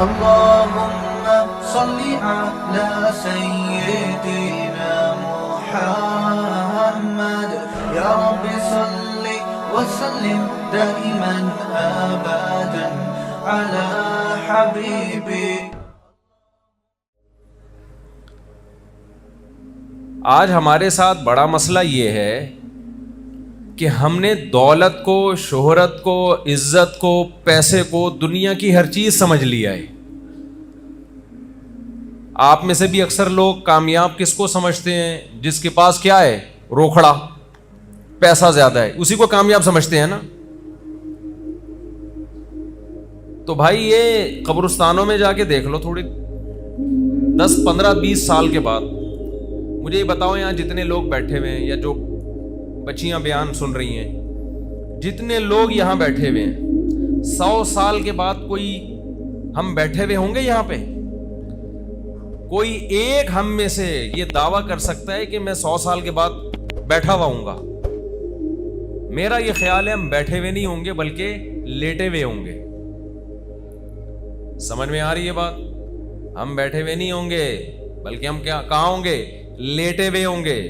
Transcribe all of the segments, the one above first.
اللهم صل على سيدنا محمد يا رب صل وسلم دائما ابدا على حبيبي. آج ہمارے ساتھ بڑا مسئلہ یہ ہے کہ ہم نے دولت کو، شہرت کو، عزت کو، پیسے کو، دنیا کی ہر چیز سمجھ لیا ہے. آپ میں سے بھی اکثر لوگ کامیاب کس کو سمجھتے ہیں؟ جس کے پاس کیا ہے؟ روکھڑا، پیسہ زیادہ ہے، اسی کو کامیاب سمجھتے ہیں نا. تو بھائی یہ قبرستانوں میں جا کے دیکھ لو، تھوڑی 10 15 20 سال کے بعد مجھے یہ بتاؤ، یہاں جتنے لوگ بیٹھے ہوئے ہیں یا جو بچیاں بیان سن رہی ہیں، جتنے لوگ یہاں بیٹھے ہوئے ہیں، 100 سال کے بعد کوئی ہم بیٹھے ہوئے ہوں گے یہاں پہ؟ کوئی ایک ہم میں سے یہ دعویٰ کر سکتا ہے کہ میں 100 سال کے بعد بیٹھا ہوا ہوں گا؟ میرا یہ خیال ہے ہم بیٹھے ہوئے نہیں ہوں گے بلکہ لیٹے ہوئے ہوں گے. سمجھ میں آ رہی ہے بات؟ ہم بیٹھے ہوئے نہیں ہوں گے بلکہ ہم کہاں ہوں گے؟ لیٹے ہوئے ہوں گے.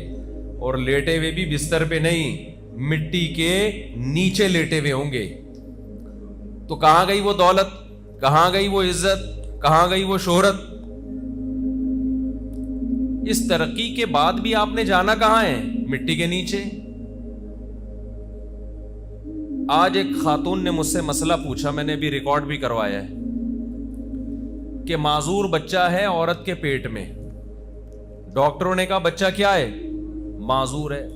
اور لیٹے ہوئے بھی بستر پہ نہیں، مٹی کے نیچے لیٹے ہوئے ہوں گے. تو کہاں گئی وہ دولت؟ کہاں گئی وہ عزت؟ کہاں گئی وہ شہرت؟ اس ترقی کے بعد بھی آپ نے جانا کہاں ہے؟ مٹی کے نیچے. آج ایک خاتون نے مجھ سے مسئلہ پوچھا، میں نے بھی ریکارڈ بھی کروایا ہے، کہ معذور بچہ ہے عورت کے پیٹ میں. ڈاکٹروں نے کہا بچہ کیا ہے؟ معذور ہے.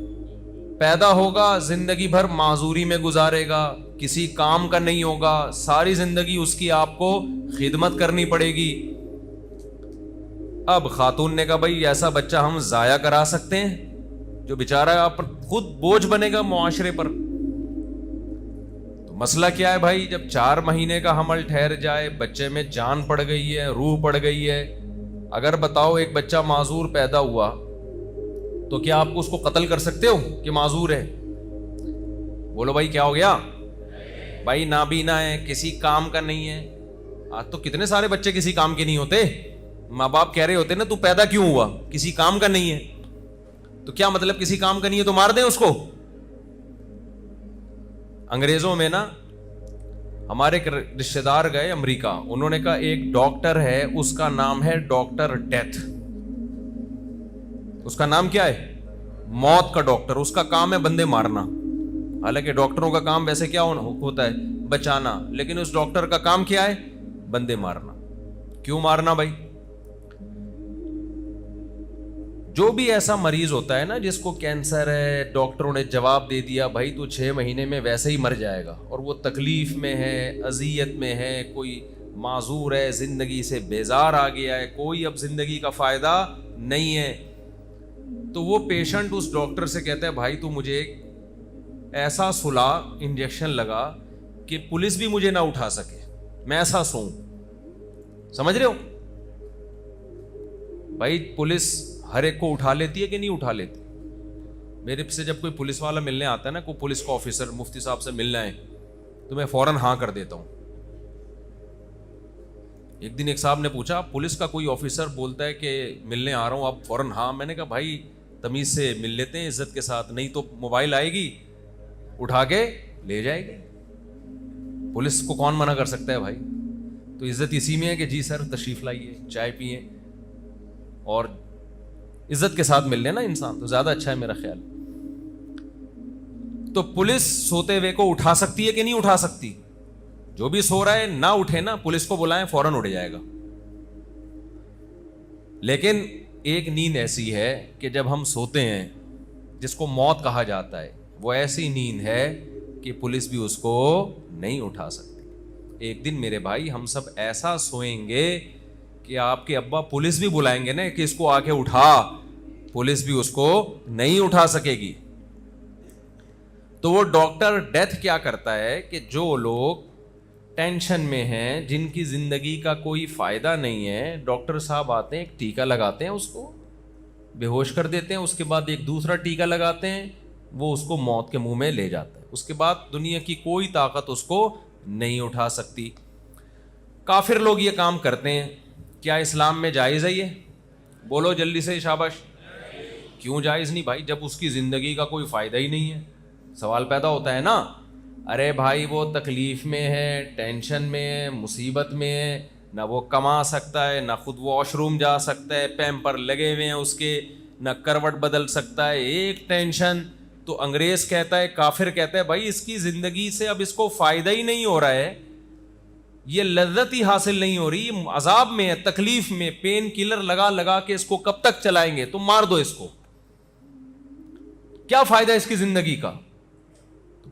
پیدا ہوگا، زندگی بھر معذوری میں گزارے گا، کسی کام کا نہیں ہوگا، ساری زندگی اس کی آپ کو خدمت کرنی پڑے گی. اب خاتون نے کہا بھائی ایسا بچہ ہم ضائع کرا سکتے ہیں جو بیچارہ آپ خود بوجھ بنے گا معاشرے پر؟ تو مسئلہ کیا ہے بھائی؟ جب 4 مہینے کا حمل ٹھہر جائے، بچے میں جان پڑ گئی ہے، روح پڑ گئی ہے، اگر بتاؤ ایک بچہ معذور پیدا ہوا تو کیا آپ کو اس کو قتل کر سکتے ہو کہ معذور ہے؟ بولو بھائی کیا ہو گیا؟ بھائی نابینا ہے، کسی کام کا نہیں ہے. آج تو کتنے سارے بچے کسی کام کے نہیں ہوتے، ماں باپ کہہ رہے ہوتے نا تو پیدا کیوں ہوا؟ کسی کام کا نہیں ہے. تو کیا مطلب کسی کام کا نہیں ہے تو مار دیں اس کو؟ انگریزوں میں نا ہمارے ایک رشتے دار گئے امریکہ، انہوں نے کہا ایک ڈاکٹر ہے، اس کا نام ہے ڈاکٹر ڈیتھ. اس کا نام کیا ہے؟ موت کا ڈاکٹر. اس کا کام ہے بندے مارنا. حالانکہ ڈاکٹروں کا کام ویسے کیا ہوتا ہے؟ بچانا. لیکن اس ڈاکٹر کا کام کیا ہے؟ بندے مارنا. کیوں مارنا بھائی؟ جو بھی ایسا مریض ہوتا ہے نا جس کو کینسر ہے، ڈاکٹروں نے جواب دے دیا بھائی تو 6 مہینے میں ویسے ہی مر جائے گا، اور وہ تکلیف میں ہے، اذیت میں ہے، کوئی معذور ہے، زندگی سے بیزار آ گیا ہے، کوئی اب زندگی کا فائدہ نہیں ہے، تو وہ پیشنٹ اس ڈاکٹر سے کہتا ہے بھائی تو مجھے ایک ایسا سلا انجیکشن لگا کہ پولیس بھی مجھے نہ اٹھا سکے، میں ایسا سوؤں. سمجھ رہے ہو بھائی؟ پولیس ہر ایک کو اٹھا لیتی ہے کہ نہیں اٹھا لیتی؟ میرے سے جب کوئی پولیس والا ملنے آتا ہے نا، کوئی پولیس کا آفیسر، مفتی صاحب سے ملنا ہے تو میں فوراً ہاں کر دیتا ہوں. ایک دن ایک صاحب نے پوچھا پولیس کا کوئی آفیسر بولتا ہے کہ ملنے آ رہا ہوں، آپ فوراً ہاں؟ میں نے کہا بھائی تمیز سے مل لیتے ہیں عزت کے ساتھ، نہیں تو موبائل آئے گی اٹھا کے لے جائے گی. پولیس کو کون منع کر سکتا ہے بھائی؟ تو عزت اسی میں ہے کہ جی سر تشریف لائیے، چائے پیئیں، اور عزت کے ساتھ مل لینا انسان تو زیادہ اچھا ہے میرا خیال. تو پولیس سوتے ہوئے کو اٹھا سکتی ہے کہ نہیں اٹھا سکتی؟ جو بھی سو رہا ہے نہ اٹھے نا، پولیس کو بلائیں فوراً اٹھ جائے گا. لیکن ایک نیند ایسی ہے کہ جب ہم سوتے ہیں، جس کو موت کہا جاتا ہے، وہ ایسی نیند ہے کہ پولیس بھی اس کو نہیں اٹھا سکتی. ایک دن میرے بھائی ہم سب ایسا سوئیں گے کہ آپ کے ابا پولیس بھی بلائیں گے نا کہ اس کو آ کے اٹھا، پولیس بھی اس کو نہیں اٹھا سکے گی. تو وہ ڈاکٹر ڈیتھ کیا کرتا ہے کہ جو لوگ ٹینشن میں ہیں، جن کی زندگی کا کوئی فائدہ نہیں ہے، ڈاکٹر صاحب آتے ہیں، ایک ٹیکہ لگاتے ہیں، اس کو بے ہوش کر دیتے ہیں، اس کے بعد ایک دوسرا ٹیکہ لگاتے ہیں، وہ اس کو موت کے منہ میں لے جاتا ہے. اس کے بعد دنیا کی کوئی طاقت اس کو نہیں اٹھا سکتی. کافر لوگ یہ کام کرتے ہیں، کیا اسلام میں جائز ہے یہ؟ بولو جلدی سے شاباش. کیوں جائز نہیں بھائی؟ جب اس کی زندگی کا کوئی فائدہ ہی نہیں ہے. سوال پیدا ہوتا ہے نا، ارے بھائی وہ تکلیف میں ہے، ٹینشن میں ہے، مصیبت میں ہے، نہ وہ کما سکتا ہے، نہ خود واش روم جا سکتا ہے، پیمپر لگے ہوئے ہیں اس کے، نہ کروٹ بدل سکتا ہے، ایک ٹینشن. تو انگریز کہتا ہے، کافر کہتا ہے بھائی اس کی زندگی سے اب اس کو فائدہ ہی نہیں ہو رہا ہے، یہ لذت ہی حاصل نہیں ہو رہی، عذاب میں ہے، تکلیف میں، پین کلر لگا لگا کے اس کو کب تک چلائیں گے؟ تم مار دو اس کو، کیا فائدہ اس کی زندگی کا؟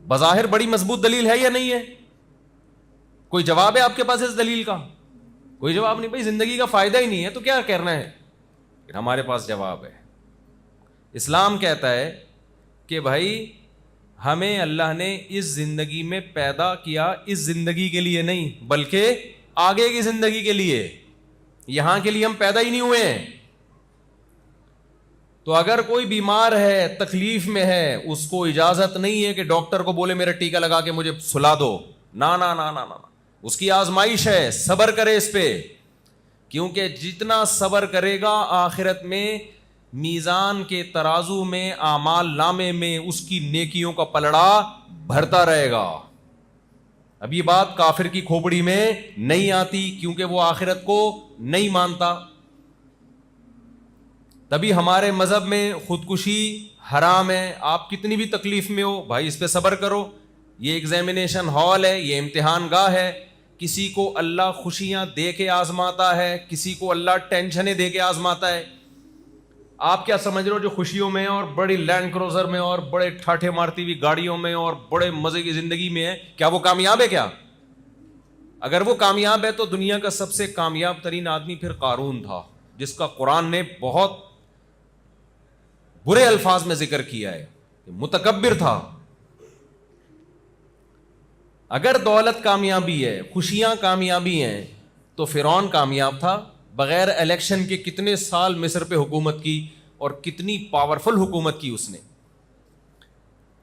بظاہر بڑی مضبوط دلیل ہے یا نہیں ہے؟ کوئی جواب ہے آپ کے پاس اس دلیل کا؟ کوئی جواب نہیں. بھائی زندگی کا فائدہ ہی نہیں ہے تو کیا کرنا ہے؟ ہمارے پاس جواب ہے. اسلام کہتا ہے کہ بھائی ہمیں اللہ نے اس زندگی میں پیدا کیا اس زندگی کے لیے نہیں، بلکہ آگے کی زندگی کے لیے. یہاں کے لیے ہم پیدا ہی نہیں ہوئے ہیں. تو اگر کوئی بیمار ہے، تکلیف میں ہے، اس کو اجازت نہیں ہے کہ ڈاکٹر کو بولے میرا ٹیکا لگا کے مجھے سلا دو. نا نا نا نا نا، اس کی آزمائش ہے، صبر کرے اس پہ، کیونکہ جتنا صبر کرے گا آخرت میں میزان کے ترازو میں، اعمال نامے میں اس کی نیکیوں کا پلڑا بھرتا رہے گا. اب یہ بات کافر کی کھوپڑی میں نہیں آتی کیونکہ وہ آخرت کو نہیں مانتا. تبھی ہمارے مذہب میں خودکشی حرام ہے. آپ کتنی بھی تکلیف میں ہو بھائی اس پہ صبر کرو. یہ ایگزامینیشن ہال ہے، یہ امتحان گاہ ہے. کسی کو اللہ خوشیاں دے کے آزماتا ہے، کسی کو اللہ ٹینشنیں دے کے آزماتا ہے. آپ کیا سمجھ رہے ہو جو خوشیوں میں اور بڑی لینڈ کروزر میں اور بڑے ٹھاٹھے مارتی ہوئی گاڑیوں میں اور بڑے مزے کی زندگی میں ہے، کیا وہ کامیاب ہے؟ کیا اگر وہ کامیاب ہے تو دنیا کا سب سے کامیاب ترین آدمی پھر قارون تھا، جس کا قرآن نے بہت برے الفاظ میں ذکر کیا ہے، متکبر تھا. اگر دولت کامیابی ہے، خوشیاں کامیابی ہیں، تو فرعون کامیاب تھا. بغیر الیکشن کے کتنے سال مصر پہ حکومت کی اور کتنی پاورفل حکومت کی اس نے.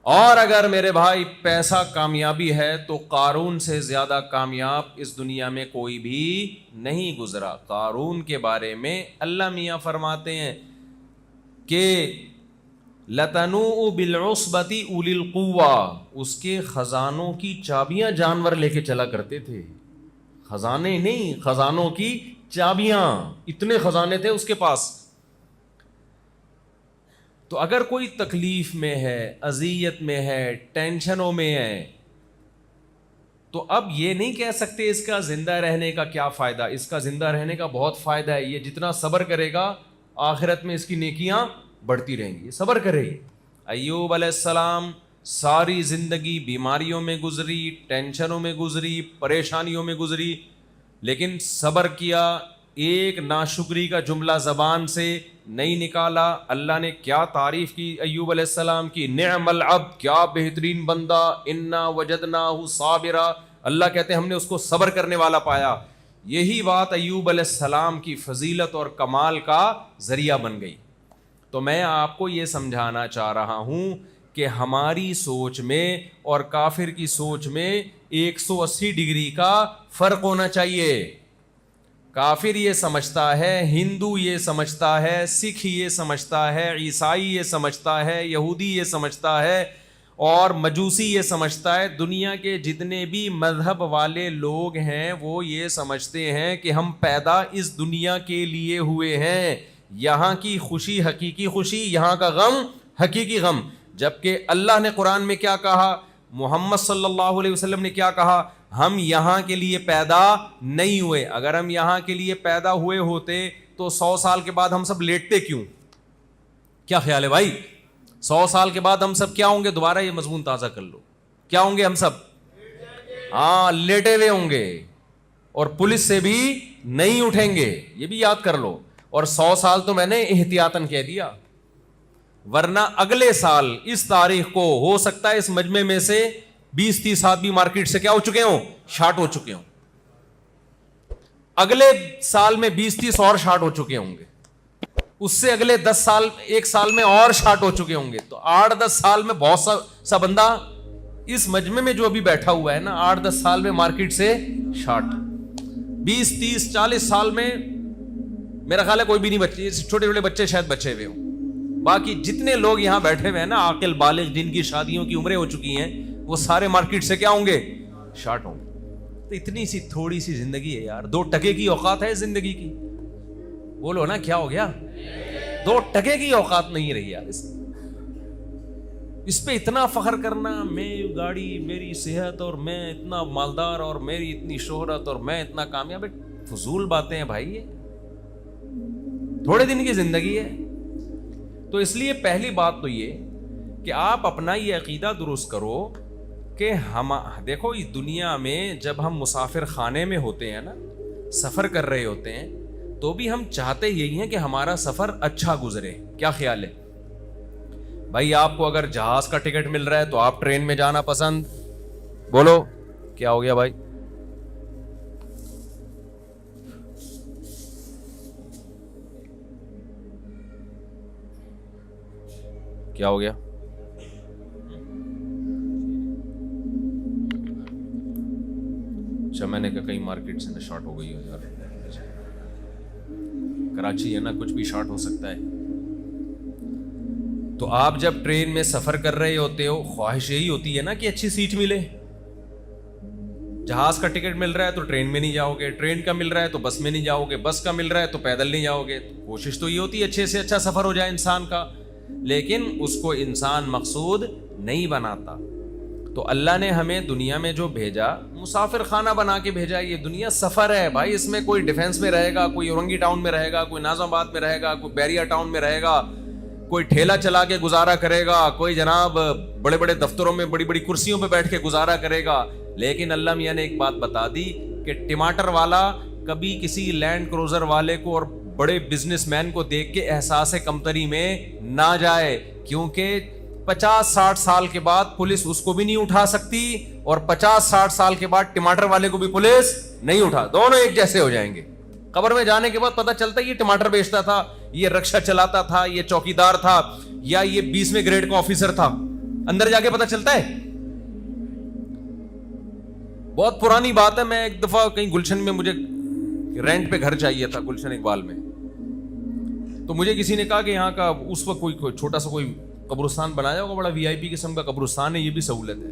اور اگر میرے بھائی پیسہ کامیابی ہے تو قارون سے زیادہ کامیاب اس دنیا میں کوئی بھی نہیں گزرا. قارون کے بارے میں اللہ میاں فرماتے ہیں کہ لَتَنُوءُ بِالْعُصْبَةِ أُولِي الْقُوَّةِ، اس کے خزانوں کی چابیاں جانور لے کے چلا کرتے تھے. خزانے نہیں، خزانوں کی چابیاں، اتنے خزانے تھے اس کے پاس. تو اگر کوئی تکلیف میں ہے، اذیت میں ہے، ٹینشنوں میں ہے، تو اب یہ نہیں کہہ سکتے اس کا زندہ رہنے کا کیا فائدہ. اس کا زندہ رہنے کا بہت فائدہ ہے. یہ جتنا صبر کرے گا آخرت میں اس کی نیکیاں بڑھتی رہیں گی. صبر کرے گی. ایوب علیہ السلام ساری زندگی بیماریوں میں گزری، ٹینشنوں میں گزری، پریشانیوں میں گزری، لیکن صبر کیا. ایک ناشکری کا جملہ زبان سے نہیں نکالا. اللہ نے کیا تعریف کی ایوب علیہ السلام کی، نعم العبد، کیا بہترین بندہ، انا وجدناہ صابرا. اللہ کہتے ہیں ہم نے اس کو صبر کرنے والا پایا. یہی بات ایوب علیہ السلام کی فضیلت اور کمال کا ذریعہ بن گئی. تو میں آپ کو یہ سمجھانا چاہ رہا ہوں کہ ہماری سوچ میں اور کافر کی سوچ میں 180 ڈگری کا فرق ہونا چاہیے. کافر یہ سمجھتا ہے، ہندو یہ سمجھتا ہے، سکھ یہ سمجھتا ہے، عیسائی یہ سمجھتا ہے، یہودی یہ سمجھتا ہے، اور مجوسی یہ سمجھتا ہے. دنیا کے جتنے بھی مذہب والے لوگ ہیں وہ یہ سمجھتے ہیں کہ ہم پیدا اس دنیا کے لیے ہوئے ہیں. یہاں کی خوشی حقیقی خوشی، یہاں کا غم حقیقی غم. جبکہ اللہ نے قرآن میں کیا کہا، محمد صلی اللہ علیہ وسلم نے کیا کہا، ہم یہاں کے لیے پیدا نہیں ہوئے. اگر ہم یہاں کے لیے پیدا ہوئے ہوتے تو 100 سال کے بعد ہم سب لیٹتے کیوں؟ کیا خیال ہے بھائی؟ 100 سال کے بعد ہم سب کیا ہوں گے؟ دوبارہ یہ مضمون تازہ کر لو. کیا ہوں گے ہم سب؟ ہاں، لیٹے ہوئے ہوں گے، اور پولیس سے بھی نہیں اٹھیں گے. یہ بھی یاد کر لو. اور 100 سال تو میں نے احتیاطاً کہہ دیا، ورنہ اگلے سال اس تاریخ کو ہو سکتا ہے اس مجمع میں سے 20-30 آدمی مارکیٹ سے کیا ہو چکے ہوں؟ شارٹ ہو چکے ہوں. اگلے سال میں 20-30 اور شارٹ ہو چکے ہوں گے. اس سے اگلے 10 سال، ایک سال میں اور شارٹ ہو چکے ہوں گے. تو 8-10 سال میں بہت سا بندہ اس مجمع میں جو ابھی بیٹھا ہوا ہے نا، 8-10 سال میں مارکیٹ سے شارٹ. 20 30 40 سال میں میرا خیال ہے کوئی بھی نہیں بچے، چھوٹے چھوٹے بچے شاید بچے ہوئے ہوں، باقی جتنے لوگ یہاں بیٹھے ہوئے ہیں نا عاقل بالغ جن کی شادیوں کی عمریں ہو چکی ہیں، وہ سارے مارکیٹ سے کیا ہوں گے؟ شارٹ ہوں گے۔ تو اتنی سی تھوڑی سی زندگی ہے یار، 2 ٹکے کی اوقات ہے زندگی کی، بولو نا کیا ہو گیا؟ 2 ٹکے کی اوقات نہیں رہی یار، اس پہ اتنا فخر کرنا، میں گاڑی، میری صحت، اور میں اتنا مالدار، اور میری اتنی شہرت، اور میں اتنا کامیاب، فضول باتیں ہیں بھائی، یہ تھوڑے دن کی زندگی ہے۔ تو اس لیے پہلی بات تو یہ کہ آپ اپنا یہ عقیدہ درست کرو کہ ہم دیکھو اس دنیا میں جب ہم مسافر خانے میں ہوتے ہیں نا، سفر کر رہے ہوتے ہیں، تو بھی ہم چاہتے یہی ہیں کہ ہمارا سفر اچھا گزرے۔ کیا خیال ہے بھائی؟ آپ کو اگر جہاز کا ٹکٹ مل رہا ہے تو آپ ٹرین میں جانا پسند، بولو کیا ہو گیا بھائی؟ کیا ہو گیا؟ اچھا، میں نے کہا کہیں مارکیٹ سے نہ شارٹ ہو گئی ہو یار، کراچی ہے نا، کچھ بھی شارٹ ہو سکتا ہے۔ تو آپ جب ٹرین میں سفر کر رہے ہوتے ہو، خواہش یہی ہوتی ہے نا کہ اچھی سیٹ ملے۔ جہاز کا ٹکٹ مل رہا ہے تو ٹرین میں نہیں جاؤ گے، ٹرین کا مل رہا ہے تو بس میں نہیں جاؤ گے، بس کا مل رہا ہے تو پیدل نہیں جاؤ گے۔ کوشش تو یہ ہوتی ہے اچھے سے اچھا سفر ہو جائے انسان کا، لیکن اس کو انسان مقصود نہیں بناتا۔ تو اللہ نے ہمیں دنیا میں جو بھیجا، مسافر خانہ بنا کے بھیجا۔ یہ دنیا سفر ہے بھائی، اس میں کوئی ڈیفینس میں رہے گا، کوئی اورنگی ٹاؤن میں رہے گا، کوئی ناظم آباد میں رہے گا، کوئی بیریا ٹاؤن میں رہے گا، کوئی ٹھیلا چلا کے گزارا کرے گا، کوئی جناب بڑے بڑے دفتروں میں بڑی بڑی کرسیوں پہ بیٹھ کے گزارا کرے گا۔ لیکن اللہ میاں نے ایک بات بتا دی کہ ٹماٹر والا کبھی کسی لینڈ کروزر والے کو اور بڑے بزنس مین کو دیکھ کے احساس کمتری میں نہ جائے، کیونکہ 50-60 سال کے بعد پولیس اس کو بھی نہیں اٹھا سکتی، اور 50-60 سال کے بعد ٹماٹر والے کو بھی پولیس نہیں اٹھا، دونوں ایک جیسے ہو جائیں گے۔ قبر میں جانے کے بعد پتہ چلتا ہے یہ ٹماٹر بیچتا تھا، یہ رکشہ چلاتا تھا، یہ چوکیدار تھا، یا یہ 20ویں گریڈ کا آفیسر تھا، اندر جا کے پتہ چلتا ہے۔ بہت پرانی بات ہے، میں ایک دفعہ کہیں گلشن میں، مجھے رینٹ پہ گھر چاہیے تھا گلشن اقبال میں، تو مجھے کسی نے کہا کہ یہاں کا اس وقت کوئی چھوٹا سا کوئی قبرستان بنایا ہوگا، بڑا وی آئی پی قسم کا قبرستان ہے، یہ بھی سہولت ہے۔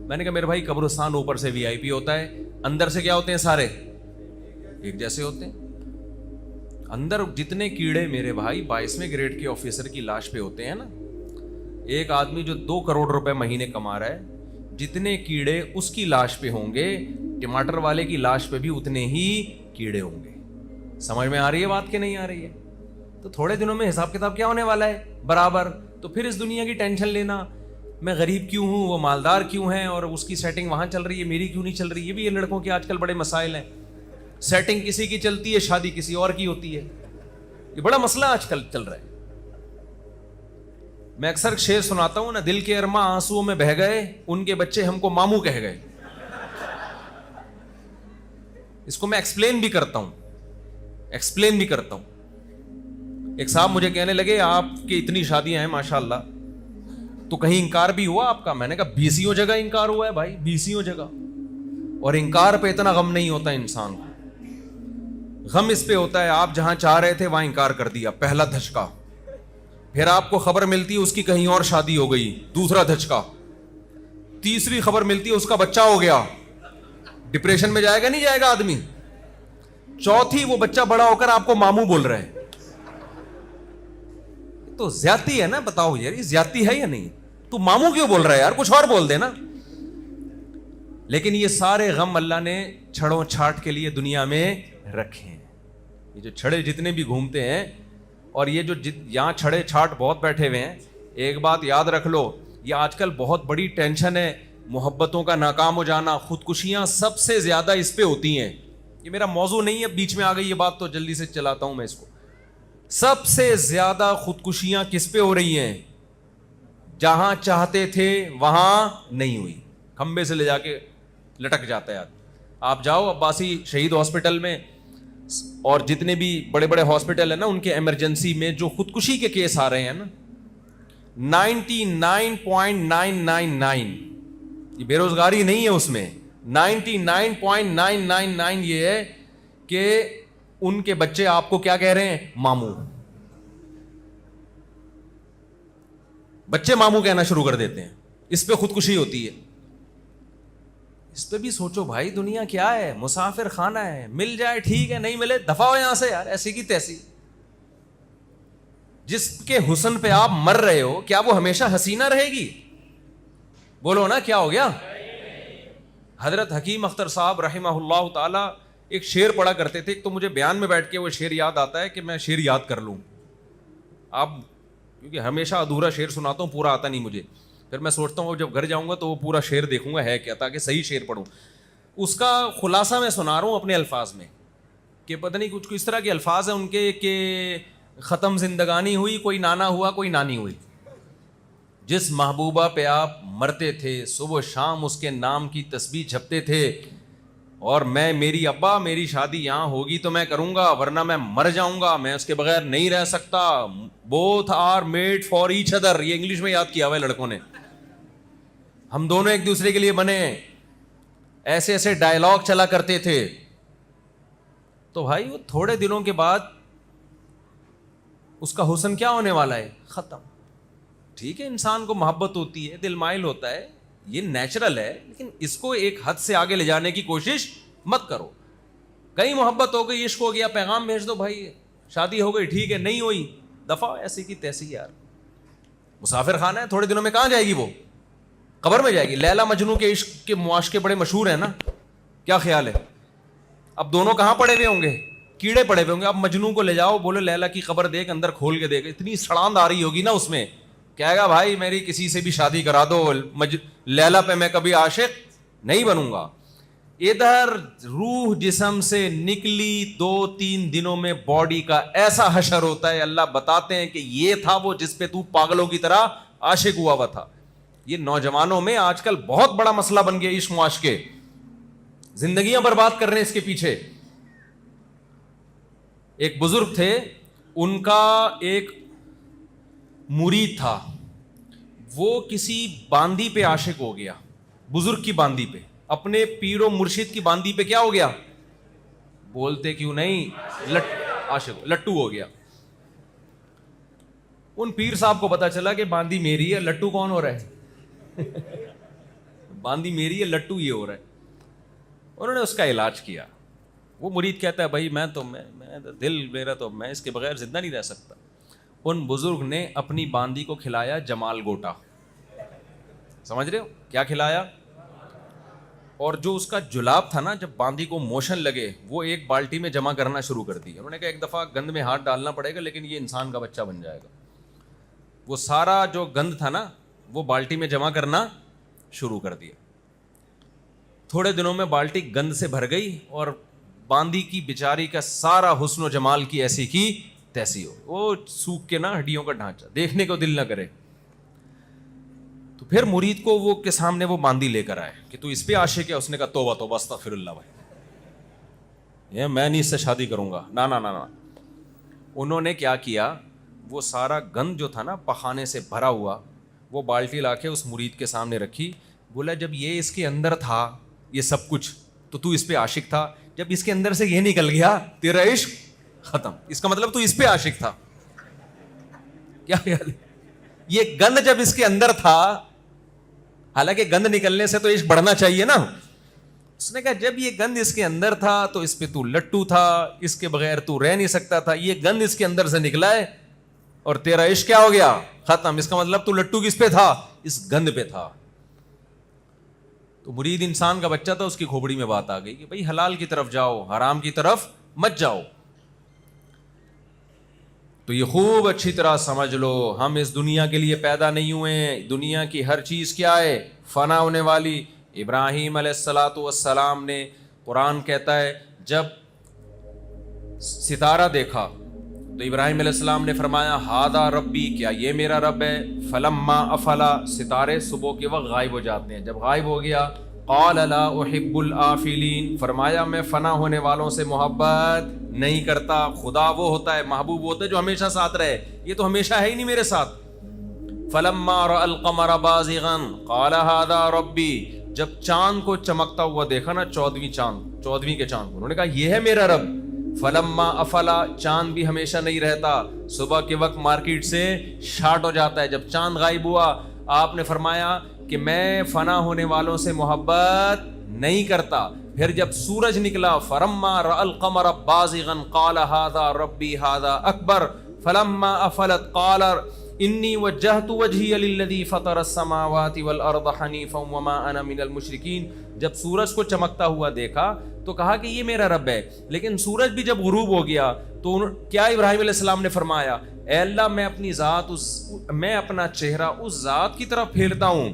میں نے کہا میرے بھائی قبرستان اوپر سے وی آئی پی ہوتا ہے، اندر سے کیا ہوتے ہیں؟ سارے ایک جیسے ہوتے ہیں۔ اندر جتنے کیڑے میرے بھائی 22ویں گریڈ کے آفیسر کی لاش پہ ہوتے ہیں نا، ایک آدمی جو 2 کروڑ روپے مہینے کما رہا ہے، جتنے کیڑے اس کی لاش پہ ہوں گے، ٹماٹر والے کی لاش پہ بھی اتنے ہی کیڑے ہوں گے۔ سمجھ میں آ رہی ہے بات کہ نہیں آ رہی ہے؟ تو تھوڑے دنوں میں حساب کتاب کیا ہونے والا ہے؟ برابر۔ تو پھر اس دنیا کی ٹینشن لینا، میں غریب کیوں ہوں، وہ مالدار کیوں ہیں، اور اس کی سیٹنگ وہاں چل رہی ہے، میری کیوں نہیں چل رہی، یہ بھی یہ لڑکوں کے آج کل بڑے مسائل ہیں۔ سیٹنگ کسی کی چلتی ہے، شادی کسی اور کی ہوتی ہے، یہ بڑا مسئلہ آج کل چل رہا ہے۔ میں اکثر شعر سناتا ہوں نا، دل کے ارماں آنسوؤں میں بہہ گئے، ان کے بچے ہم کو ماموں کہہ گئے۔ اس کو میں ایکسپلین بھی کرتا ہوں۔ ایک صاحب مجھے کہنے لگے آپ کی اتنی شادیاں ہیں ماشاءاللہ، تو کہیں انکار بھی ہوا آپ کا؟ میں نے کہا 20 جگہ انکار ہوا ہے بھائی، 20 جگہ، اور انکار پہ اتنا غم نہیں ہوتا انسان کو، غم اس پہ ہوتا ہے آپ جہاں چاہ رہے تھے وہاں انکار کر دیا، پہلا دھچکا۔ پھر آپ کو خبر ملتی ہے اس کی کہیں اور شادی ہو گئی، دوسرا دھچکا۔ تیسری خبر ملتی ہے اس کا بچہ ہو گیا، ڈپریشن میں جائے گا نہیں جائے گا آدمی؟ چوتھی وہ بچہ بڑا ہو کر آپ کو ماموں بول رہا ہے، تو زیادتی ہے نا؟ بتاؤ یار یہ زیادتی ہے یا نہیں؟ تو ماموں کیوں بول رہا ہے یار، کچھ اور بول دے نا۔ لیکن یہ سارے غم اللہ نے چھڑوں چھاٹ کے لیے دنیا میں رکھے ہیں۔ یہ جو چھڑے جتنے بھی گھومتے ہیں، اور یہ جو یہاں چھڑے چھاٹ بہت بیٹھے ہوئے ہیں، ایک بات یاد رکھ لو، یہ آج کل بہت بڑی ٹینشن ہے، محبتوں کا ناکام ہو جانا، خودکشیاں سب سے زیادہ اس پہ ہوتی ہیں۔ یہ میرا موضوع نہیں ہے، بیچ میں آ گئی یہ بات تو جلدی سے چلاتا ہوں میں اس کو۔ سب سے زیادہ خودکشیاں کس پہ ہو رہی ہیں؟ جہاں چاہتے تھے وہاں نہیں ہوئی، کھمبے سے لے جا کے لٹک جاتا ہے۔ آپ جاؤ عباسی شہید ہاسپٹل میں، اور جتنے بھی بڑے بڑے ہاسپٹل ہیں نا، ان کے ایمرجنسی میں جو خودکشی کے کیس آ رہے ہیں نا، 99.999، یہ بے روزگاری نہیں ہے اس میں، 99.999 یہ ہے کہ ان کے بچے آپ کو کیا کہہ رہے ہیں؟ ماموں. بچے ماموں کہنا شروع کر دیتے ہیں. اس پہ خودکشی ہوتی ہے. اس پہ بھی سوچو بھائی, دنیا کیا ہے؟ مسافر خانہ ہے. مل جائے ٹھیک ہے, نہیں ملے دفع ہو یہاں سے یار, ایسی کی تیسی. جس کے حسن پہ آپ مر رہے ہو, کیا وہ ہمیشہ حسینہ رہے گی؟ بولو نا, کیا ہو گیا؟ حضرت حکیم اختر صاحب رحمہ اللہ تعالی ایک شعر پڑھا کرتے تھے. ایک تو مجھے بیان میں بیٹھ کے وہ شعر یاد آتا ہے کہ میں شعر یاد کر لوں. آپ کیونکہ ہمیشہ ادھورا شعر سناتا ہوں, پورا آتا نہیں مجھے. پھر میں سوچتا ہوں جب گھر جاؤں گا تو وہ پورا شعر دیکھوں گا ہے کیا, تاکہ صحیح شعر پڑھوں. اس کا خلاصہ میں سنا رہا ہوں اپنے الفاظ میں, کہ پتہ نہیں کچھ اس طرح کے الفاظ ہیں ان کے کہ ختم زندگانی ہوئی, کوئی نانا ہوا کوئی نانی ہوئی. جس محبوبہ پہ آپ مرتے تھے, صبح شام اس کے نام کی تسبیح جپتے تھے, اور میں میری ابا میری شادی یہاں ہوگی تو میں کروں گا, ورنہ میں مر جاؤں گا, میں اس کے بغیر نہیں رہ سکتا. Both are made for each other, یہ انگلش میں یاد کیا ہوا ہے لڑکوں نے. ہم دونوں ایک دوسرے کے لیے بنے. ایسے ایسے ڈائلاگ چلا کرتے تھے. تو بھائی وہ تھوڑے دنوں کے بعد اس کا حسن کیا ہونے والا ہے؟ ختم. ٹھیک ہے, انسان کو محبت ہوتی ہے, دل مائل ہوتا ہے, یہ نیچرل ہے, لیکن اس کو ایک حد سے آگے لے جانے کی کوشش مت کرو. کہیں محبت ہو گئی, عشق ہو گیا, پیغام بھیج دو بھائی, شادی ہو گئی ٹھیک ہے, نہیں ہوئی دفعہ, ایسی کی تیسی یار. مسافر خانہ ہے, تھوڑے دنوں میں کہاں جائے گی وہ؟ قبر میں جائے گی. لیلا مجنو کے عشق کے معاشقے بڑے مشہور ہیں نا, کیا خیال ہے؟ اب دونوں کہاں پڑے ہوئے ہوں گے؟ کیڑے پڑے ہوئے ہوں گے. اب مجنو کو لے جاؤ, بولے لیلا کی قبر دیکھ, اندر کھول کے دیکھ, اتنی سڑاند آ رہی ہوگی نا اس میں, کہے گا بھائی میری کسی سے بھی شادی کرا دو, لیلا پہ میں کبھی عاشق نہیں بنوں گا. ادھر روح جسم سے نکلی 2-3 دنوں میں باڈی کا ایسا حشر ہوتا ہے. اللہ بتاتے ہیں کہ یہ تھا وہ جس پہ تو پاگلوں کی طرح عاشق ہوا ہوا تھا. یہ نوجوانوں میں آج کل بہت بڑا مسئلہ بن گیا عشق معاشقے, زندگیاں برباد کر رہے ہیں اس کے پیچھے. ایک بزرگ تھے, ان کا ایک مرید تھا, وہ کسی باندی پہ عاشق ہو گیا, بزرگ کی باندی پہ, اپنے پیر و مرشد کی باندی پہ کیا ہو گیا؟ بولتے کیوں نہیں, عاشق لٹو ہو گیا. ان پیر صاحب کو پتا چلا کہ باندی میری ہے, لٹو کون ہو رہا ہے؟ باندی میری ہے, لٹو یہ ہو رہا ہے. انہوں نے اس کا علاج کیا. وہ مرید کہتا ہے بھائی میں دل میرا تو میں اس کے بغیر زندہ نہیں رہ سکتا. ان بزرگ نے اپنی باندی کو کھلایا جمال گوٹا. سمجھ رہے ہو کیا کھلایا؟ اور جو اس کا جلاب تھا نا, جب باندی کو موشن لگے, وہ ایک بالٹی میں جمع کرنا شروع کر دی. انہوں نے کہا ایک دفعہ گند میں ہاتھ ڈالنا پڑے گا, لیکن یہ انسان کا بچہ بن جائے گا. وہ سارا جو گند تھا نا وہ بالٹی میں جمع کرنا شروع کر دیا. تھوڑے دنوں میں بالٹی گند سے بھر گئی, اور باندی کی بیچاری کا سارا حسن و جمال کی ایسی کی تیسی ہو, وہ سوکھ کے نا ہڈیوں کا ڈھانچہ, دیکھنے کو دل نہ کرے. تو پھر مرید کو وہ کے سامنے وہ باندی لے کر آئے کہ تو اس پہ عاشق ہے. اس نے کہا توبہ توبہ استغفر اللہ بھائی, میں نہیں اس سے شادی کروں گا, نا نا نا نا. انہوں نے کیا کیا, وہ سارا گند جو تھا نا پخانے سے بھرا ہوا, وہ بالٹی لا کے اس مرید کے سامنے رکھی. بولا جب یہ اس کے اندر تھا یہ سب کچھ تو اس پہ عاشق تھا, جب اس کے اندر سے یہ نکل گیا تیرا عشق ختم. اس کا مطلب تو اس پہ عاشق تھا. کیا خیال ہے؟ یہ گند جب اس کے اندر تھا, حالانکہ گند نکلنے سے تو عشق بڑھنا چاہیے نا. اس نے کہا جب یہ گند اس کے اندر تھا تو اس پہ تو لٹو تھا, اس کے بغیر تو رہ نہیں سکتا تھا. یہ گند اس کے اندر سے نکلا ہے اور تیرا عشق کیا ہو گیا؟ ختم. اس کا مطلب تو لٹو کس پہ تھا؟ اس گند پہ تھا. تو مرید انسان کا بچہ تھا, اس کی کھوپڑی میں بات آ گئی کہ بھائی حلال کی طرف جاؤ, حرام کی طرف مت جاؤ. تو یہ خوب اچھی طرح سمجھ لو, ہم اس دنیا کے لیے پیدا نہیں ہوئے. دنیا کی ہر چیز کیا ہے؟ فنا ہونے والی. ابراہیم علیہ الصلاۃ والسلام نے, قرآن کہتا ہے جب ستارہ دیکھا تو ابراہیم علیہ السلام نے فرمایا ہاذا ربی, کیا یہ میرا رب ہے؟ فلما افلا, ستارے صبح کے وقت غائب ہو جاتے ہیں. جب غائب ہو گیا, قال لا احب الآفلین, فرمایا میں فنا ہونے والوں سے محبت نہیں کرتا. خدا وہ ہوتا ہے, محبوب ہوتا ہے جو ہمیشہ ساتھ رہے, یہ تو ہمیشہ ہے ہی نہیں میرے ساتھ. فلما رأى القمر بازغا قال هذا ربی, جب چاند کو چمکتا ہوا دیکھا نا, 14ویں چاند, 14ویں کے چاند کو. انہوں نے کہا یہ ہے میرا رب. فلما افلا, چاند بھی ہمیشہ نہیں رہتا, صبح کے وقت مارکیٹ سے شارٹ ہو جاتا ہے. جب چاند غائب ہوا آپ نے فرمایا کہ میں فنا ہونے والوں سے محبت نہیں کرتا. پھر جب سورج نکلا, فلما رأى القمر بازغا قال هذا ربي هذا اکبر. فلما افلت قال انی وجہت وجہی للذی فطر السماوات والارض حنیفا وما انا من المشرکین. جب سورج کو چمکتا ہوا دیکھا تو کہا کہ یہ میرا رب ہے. لیکن سورج بھی جب غروب ہو گیا تو کیا ابراہیم علیہ السلام نے فرمایا, اے اللہ میں اپنا چہرہ اس ذات کی طرف پھیرتا ہوں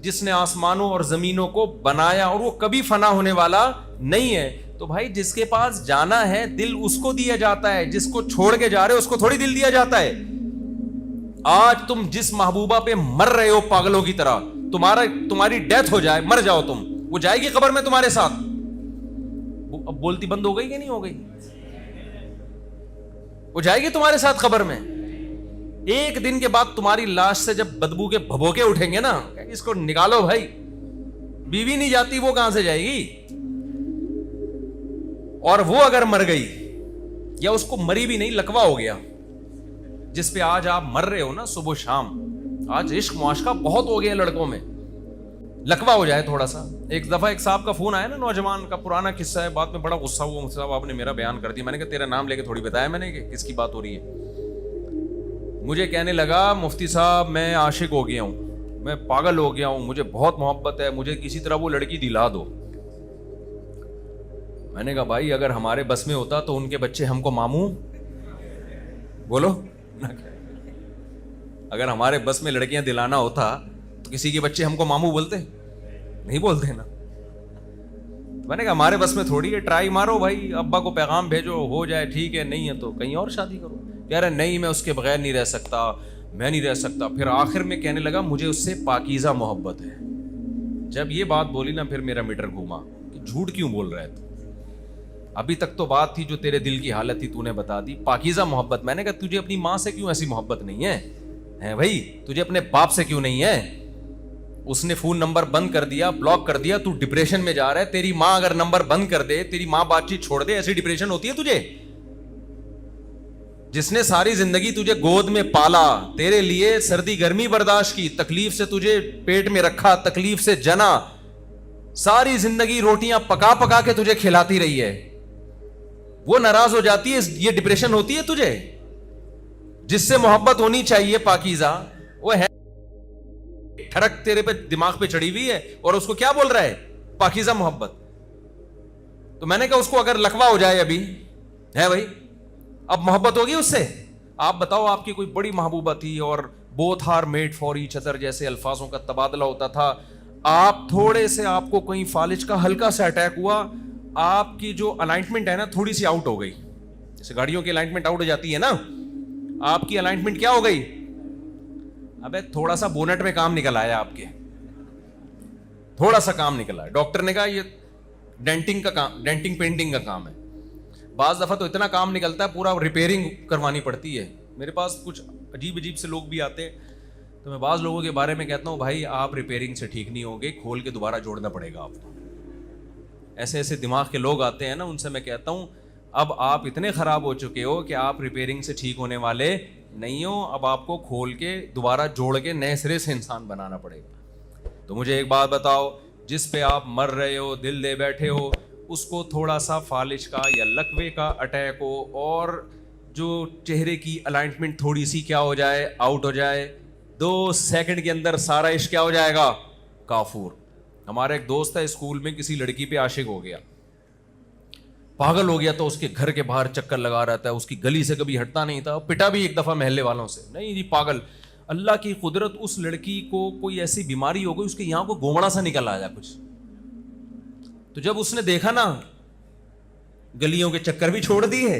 جس نے آسمانوں اور زمینوں کو بنایا اور وہ کبھی فنا ہونے والا نہیں ہے. تو بھائی جس کے پاس جانا ہے دل اس کو دیا جاتا ہے, جس کو چھوڑ کے جا رہے اس کو تھوڑی دل دیا جاتا ہے. آج تم جس محبوبہ پہ مر رہے ہو پاگلوں کی طرح, تمہاری ڈیتھ ہو جائے, مر جاؤ تم, وہ جائے گی قبر میں تمہارے ساتھ. اب بولتی بند ہو گئی کہ نہیں ہو گئی؟ وہ جائے گی تمہارے ساتھ قبر میں. ایک دن کے بعد تمہاری لاش سے جب بدبو کے بھبوکے اٹھیں گے نا, اس کو نکالو بھائی, بیوی نہیں جاتی وہ کہاں سے جائے گی. اور وہ اگر مر گئی یا اس کو مری بھی نہیں, لکوا ہو گیا, جس پہ آج آپ مر رہے ہو نا صبح شام. آج عشق معاشقہ بہت ہو گیا لڑکوں میں, لکوا ہو جائے تھوڑا سا. ایک دفعہ ایک صاحب کا فون آیا نا, نوجوان کا, پرانا قصہ ہے, بعد میں بڑا غصہ ہوا مجھ سے, آپ نے میرا بیان کر دیا. میں نے کہا تیرا نام لے کے تھوڑی بتایا میں نے کہ کس کی بات ہو رہی ہے. مجھے کہنے لگا مفتی صاحب میں عاشق ہو گیا ہوں, میں پاگل ہو گیا ہوں, مجھے بہت محبت ہے, مجھے کسی طرح وہ لڑکی دلا دو. میں نے کہا بھائی اگر ہمارے بس میں ہوتا تو ان کے بچے ہم کو ماموں بولو, اگر ہمارے بس میں لڑکیاں دلانا ہوتا تو کسی کے بچے ہم کو ماموں بولتے نہیں بولتے نا. میں نے کہا ہمارے بس میں تھوڑی ہے, ٹرائی مارو بھائی, ابا کو پیغام بھیجو, ہو جائے ٹھیک ہے, نہیں ہے تو کہیں اور شادی کرو. کہہ رہے نہیں میں اس کے بغیر نہیں رہ سکتا, میں نہیں رہ سکتا. پھر آخر میں کہنے لگا مجھے اس سے پاکیزہ محبت ہے. جب یہ بات بولی نا پھر میرا میٹر گھوما کہ جھوٹ کیوں بول رہا ہے تو, ابھی تک تو بات تھی جو تیرے دل کی حالت تھی تو نے بتا دی, پاکیزہ محبت. میں نے کہا تجھے اپنی ماں سے کیوں ایسی محبت نہیں ہے بھائی, تجھے اپنے باپ سے کیوں نہیں ہے. اس نے فون نمبر بند کر دیا, بلاک کر دیا, تو ڈپریشن میں جا رہا ہے. تیری ماں اگر نمبر بند کر دے, تیری ماں بات چیت چھوڑ دے, ایسی ڈپریشن ہوتی ہے تجھے؟ جس نے ساری زندگی تجھے گود میں پالا, تیرے لیے سردی گرمی برداشت کی, تکلیف سے تجھے پیٹ میں رکھا, تکلیف سے جنا, ساری زندگی روٹیاں پکا پکا کے تجھے کھلاتی رہی ہے, وہ ناراض ہو جاتی ہے, یہ ڈپریشن ہوتی ہے تجھے؟ جس سے محبت ہونی چاہیے پاکیزہ, وہ ہے ٹھڑک تیرے پہ دماغ پہ چڑھی ہوئی ہے اور اس کو کیا بول رہا ہے پاکیزہ محبت. تو میں نے کہا اس کو اگر لکوا ہو جائے ابھی ہے بھائی, اب محبت ہوگی اس سے؟ آپ بتاؤ آپ کی کوئی بڑی محبوبہ تھی اور both are made for each other جیسے الفاظوں کا تبادلہ ہوتا تھا, آپ تھوڑے سے, آپ کو کہیں فالج کا ہلکا سا اٹیک ہوا, آپ کی جو الائنمنٹ ہے نا تھوڑی سی آؤٹ ہو گئی, جیسے گاڑیوں کی الائنمنٹ آؤٹ ہو جاتی ہے نا, آپ کی الائنمنٹ کیا ہو گئی, ابے تھوڑا سا بونٹ میں کام نکل آیا, آپ کے تھوڑا سا کام نکل آیا. ڈاکٹر نے کہا یہ ڈینٹنگ کا کام, ڈینٹنگ پینٹنگ کا کام ہے. بعض دفعہ تو اتنا کام نکلتا ہے پورا ریپیئرنگ کروانی پڑتی ہے. میرے پاس کچھ عجیب عجیب سے لوگ بھی آتے ہیں, تو میں بعض لوگوں کے بارے میں کہتا ہوں بھائی آپ ریپیئرنگ سے ٹھیک نہیں ہوگے, کھول کے دوبارہ جوڑنا پڑے گا آپ کو. ایسے ایسے دماغ کے لوگ آتے ہیں نا, ان سے میں کہتا ہوں اب آپ اتنے خراب ہو چکے ہو کہ آپ ریپیئرنگ سے ٹھیک ہونے والے نہیں ہو, اب آپ کو کھول کے دوبارہ جوڑ کے نئے سرے سے انسان بنانا پڑے گا. تو مجھے ایک بات بتاؤ, جس پہ آپ مر رہے ہو, دل دے بیٹھے ہو, اس کو تھوڑا سا فالج کا یا لکوے کا اٹیک ہو اور جو چہرے کی الائنمنٹ تھوڑی سی کیا ہو جائے, آؤٹ ہو جائے, 2 سیکنڈ کے اندر سارا عشق کیا ہو جائے گا, کافور. ہمارا ایک دوست ہے اسکول میں کسی لڑکی پہ عاشق ہو گیا, پاگل ہو گیا, تو اس کے گھر کے باہر چکر لگا رہتا ہے, اس کی گلی سے کبھی ہٹتا نہیں تھا, پٹا بھی ایک دفعہ محلے والوں سے, نہیں جی پاگل. اللہ کی قدرت, اس لڑکی کو کوئی ایسی بیماری ہو گئی, اس کے یہاں کو گومڑا سا نکل آیا کچھ. تو جب اس نے دیکھا نا گلیوں کے چکر بھی چھوڑ دیے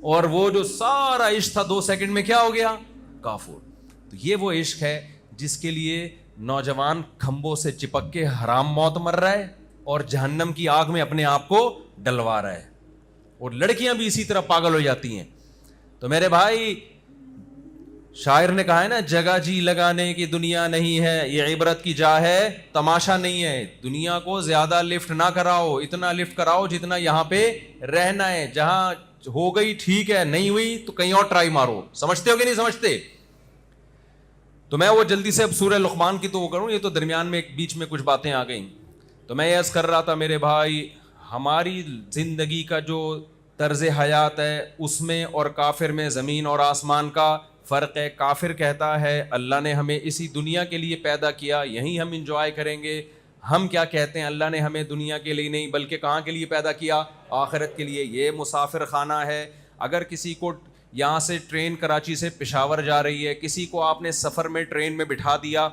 اور وہ جو سارا عشق تھا 2 سیکنڈ میں کیا ہو گیا, کافور. تو یہ وہ عشق ہے جس کے لیے نوجوان کھمبوں سے چپک کے حرام موت مر رہا ہے اور جہنم کی آگ میں اپنے آپ کو ڈلوا رہا ہے, اور لڑکیاں بھی اسی طرح پاگل ہو جاتی ہیں. تو میرے بھائی شاعر نے کہا ہے نا جگہ جی لگانے کی دنیا نہیں ہے، یہ عبرت کی جا ہے تماشا نہیں ہے. دنیا کو زیادہ لفٹ نہ کراؤ، اتنا لفٹ کراؤ جتنا یہاں پہ رہنا ہے. جہاں ہو گئی ٹھیک ہے، نہیں ہوئی تو کہیں اور ٹرائی مارو. سمجھتے ہو کہ نہیں سمجھتے؟ تو میں وہ جلدی سے اب سورہ لقمان کی تو وہ کروں، یہ تو درمیان میں ایک بیچ میں کچھ باتیں آ گئیں. تو میں یہ عرض کر رہا تھا میرے بھائی، ہماری زندگی کا جو طرز حیات ہے اس میں اور کافر میں زمین اور آسمان کا فرق ہے. کافر کہتا ہے اللہ نے ہمیں اسی دنیا کے لیے پیدا کیا، یہیں ہم انجوائے کریں گے. ہم کیا کہتے ہیں؟ اللہ نے ہمیں دنیا کے لیے نہیں بلکہ کہاں کے لیے پیدا کیا؟ آخرت کے لیے. یہ مسافر خانہ ہے. اگر کسی کو یہاں سے ٹرین کراچی سے پشاور جا رہی ہے، کسی کو آپ نے سفر میں ٹرین میں بٹھا دیا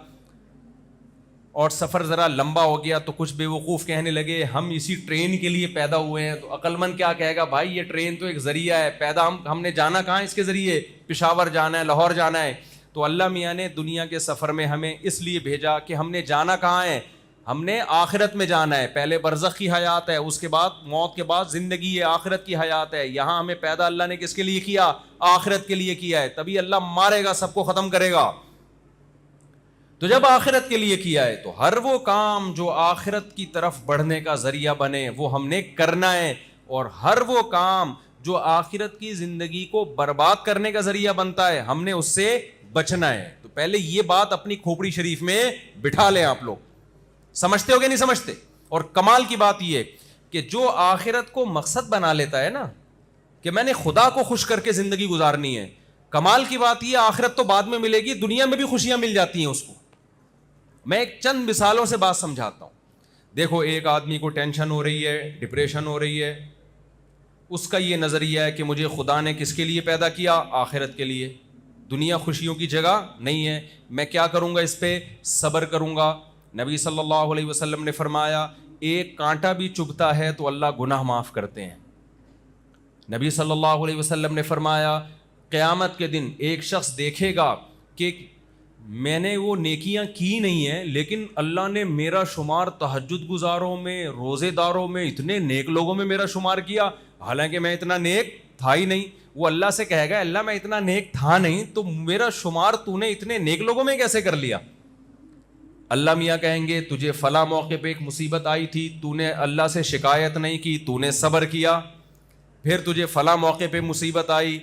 اور سفر ذرا لمبا ہو گیا تو کچھ بے وقوف کہنے لگے ہم اسی ٹرین کے لیے پیدا ہوئے ہیں. تو عقل مند کیا کہے گا؟ بھائی یہ ٹرین تو ایک ذریعہ ہے، پیدا ہم نے جانا کہاں؟ اس کے ذریعے پشاور جانا ہے، لاہور جانا ہے. تو اللہ میاں نے دنیا کے سفر میں ہمیں اس لیے بھیجا کہ ہم نے جانا کہاں ہے؟ ہم نے آخرت میں جانا ہے. پہلے برزخ کی حیات ہے، اس کے بعد موت کے بعد زندگی ہے، آخرت کی حیات ہے. یہاں ہمیں پیدا اللہ نے کس کے لیے کیا؟ آخرت کے لیے کیا ہے. تبھی اللہ مارے گا، سب کو ختم کرے گا. تو جب آخرت کے لیے کیا ہے تو ہر وہ کام جو آخرت کی طرف بڑھنے کا ذریعہ بنے وہ ہم نے کرنا ہے، اور ہر وہ کام جو آخرت کی زندگی کو برباد کرنے کا ذریعہ بنتا ہے ہم نے اس سے بچنا ہے. تو پہلے یہ بات اپنی کھوپڑی شریف میں بٹھا لیں. آپ لوگ سمجھتے ہو کہ نہیں سمجھتے؟ اور کمال کی بات یہ کہ جو آخرت کو مقصد بنا لیتا ہے نا کہ میں نے خدا کو خوش کر کے زندگی گزارنی ہے، کمال کی بات یہ آخرت تو بعد میں ملے گی، دنیا میں بھی خوشیاں مل جاتی ہیں اس کو. میں ایک چند مثالوں سے بات سمجھاتا ہوں. دیکھو ایک آدمی کو ٹینشن ہو رہی ہے، ڈپریشن ہو رہی ہے، اس کا یہ نظریہ ہے کہ مجھے خدا نے کس کے لیے پیدا کیا؟ آخرت کے لیے. دنیا خوشیوں کی جگہ نہیں ہے. میں کیا کروں گا؟ اس پہ صبر کروں گا. نبی صلی اللہ علیہ وسلم نے فرمایا ایک کانٹا بھی چبھتا ہے تو اللہ گناہ معاف کرتے ہیں. نبی صلی اللہ علیہ وسلم نے فرمایا قیامت کے دن ایک شخص دیکھے گا کہ میں نے وہ نیکیاں کی نہیں ہیں لیکن اللہ نے میرا شمار تہجد گزاروں میں، روزے داروں میں، اتنے نیک لوگوں میں میرا شمار کیا، حالانکہ میں اتنا نیک تھا ہی نہیں. وہ اللہ سے کہے گا اللہ میں اتنا نیک تھا نہیں تو میرا شمار تو نے اتنے نیک لوگوں میں کیسے کر لیا؟ اللہ میاں کہیں گے تجھے فلاں موقع پہ ایک مصیبت آئی تھی، تو نے اللہ سے شکایت نہیں کی، تو نے صبر کیا. پھر تجھے فلاں موقع پہ مصیبت آئی،